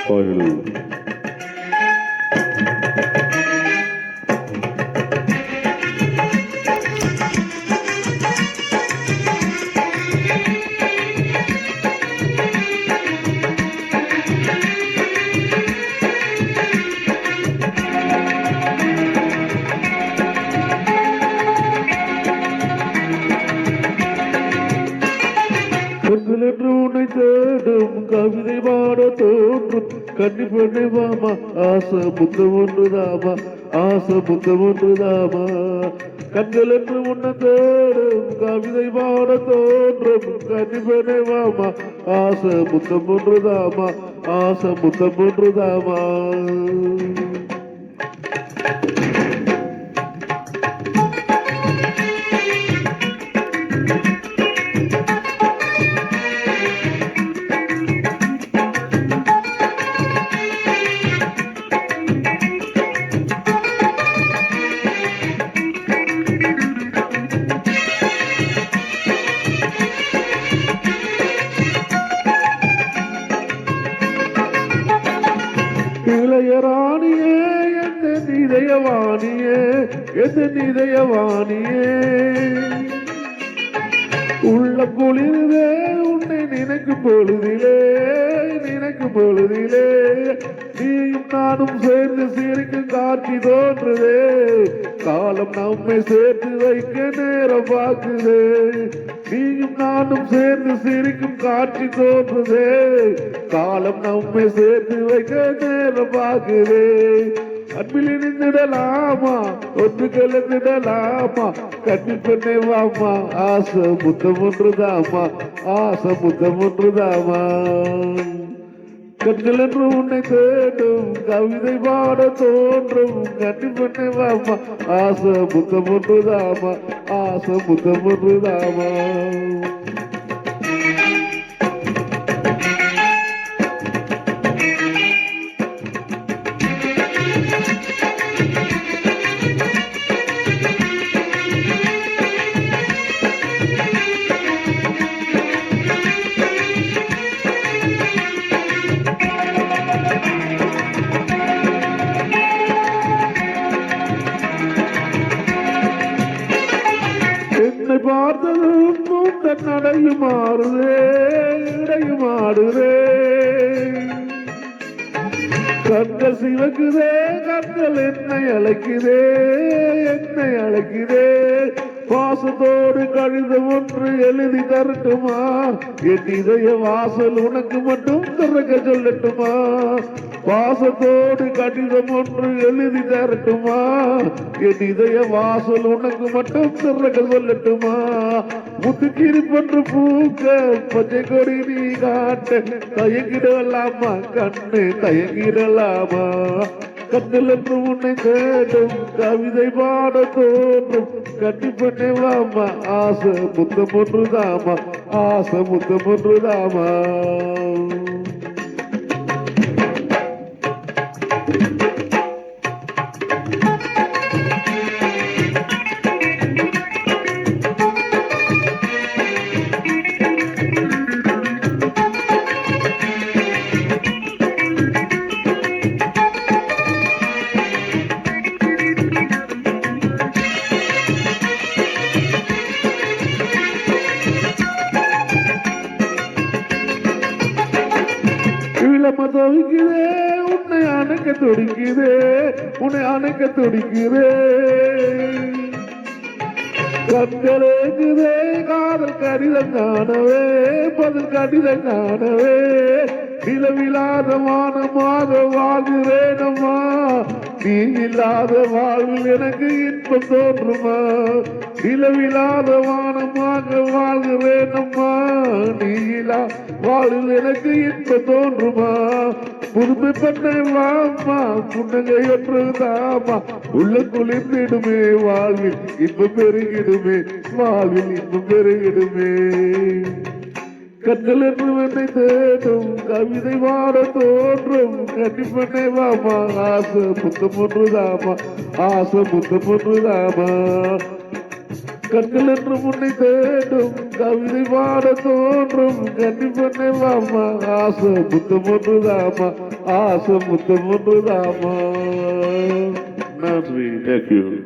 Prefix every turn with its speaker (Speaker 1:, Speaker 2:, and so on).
Speaker 1: பாடல். என்று உன்னை தேடும் கவிதை பாட தோன்றும் கண்டிப்பண்ணை வாமா ஆசை புத்தம் ஒன்றுதாமா ஆசை புத்தம் ஒன்றுதாமா கண்கள் என்று உன்னை தேடும் கவிதை பாட தோன்றும் கண்டிப்பண்ணை வாமா ஆசை புத்தம் ஒன்றுதாமா ஆசை புத்தம் ஒன்றுதாமா இளையராணியே எந்த இதயவாணியே எந்த இதயவாணியே உள்ள பொழுதே உன்னை நினைக்கும் பொழுதிலே நீயும் நானும் சேர்ந்து சிரிக்கும் காட்சி தோன்றுதே காலம் நம்மை சேர்த்து வைக்க நேரம் பார்க்குதே நீயும் நானும் சேர்ந்து சிரிக்கும் காட்சி தோன்றுதே காலம் நம்மை சேர்த்து வைக்க நேரம் பார்க்குதே அன்பில் இணைந்திடலாமா ஒன்று கலந்திடலாமா கண்ணில் பெண்ணை வாமா ஆசை புத்தம் ஒன்றுதாமா ஆசை புத்தம் ஒன்றுதாமா கண்கள் என்று உன்னை தேடும் கவிதை பாட தோன்றும் கண்ணில் பெண்ணை வாமா ஆசை புத்தம் ஒன்றுதாமா ஆசை புத்தம் ஒன்றுதாமா என்னை பார்த்ததும் உந்தன் நடையும் மாறுதே இடையும் ஆடுதே கண்கள் சிவக்குதே கண்கள் என்னை அழைக்குதே பாசத்தோடு கடிதம் ஒன்று எழுதி தரட்டுமா என் இதய வாசல் உனக்கு மட்டும் திறக்க சொல்லட்டுமா பாசத்தோடு கடிதம் ஒன்று எழுதி தரட்டுமா என் இதய வாசல் உனக்கு மட்டும் திறக்க சொல்லட்டுமா முத்துக்கிரி பன்று பூக்க பச்சை கொடி நீ காட்ட தயங்கிடலாமா கண்ணு தயங்கிடலாமா கண்கள் என்று உன்னை தேடும் கவிதை பாட தோன்றும் கட்டி பண்ணை வாமா ஆசை முத்தம் ஒன்றுதாமா ஆசை முத்தம் ஒன்றுதாமா தவிக்குதே உன்னை அணைக்க துடிக்குதே கண்களேக்குதே காதல் கடிதம் காணவே பதில் கடிதம் காணவே நிலவில்லாத வானமாக வாழ்கிறேனம்மா நீ இல்லாத வாழ்வில் எனக்கு இன்பம் தோன்றுமா நிலவில்லாத வானமாக வாழ்கிறேனம்மா நீ இல்லா வாழ்வில் எனக்கு இன்பம் தோன்றுமா புதுமை பண்ண வாமா புன்னகை ஒன்று தாமா உள்ள குளிர்ந்திடுமே வாழ்வில் இன்பம் பெருகிடுமே வாழ்வில் இன்பம் பெருகிடுமே கண்கள் என்று என்னை தேடும் கவிதை பாட தோன்றும் கண்டிப்பண்ணை வாமா ஆசை புத்தம் ஒன்றுதாமா ஆசை புத்தம் ஒன்றுதாமா கண்கள் என்று முன்னை தேடும் கவிதை பாட தோன்றும் கண்டிப்பண்ணே வாமா ஆசை முத்தம் ஒன்றுதாமா ஆசை முத்தம் ஒன்றுதாமா நன்றி. Thank you.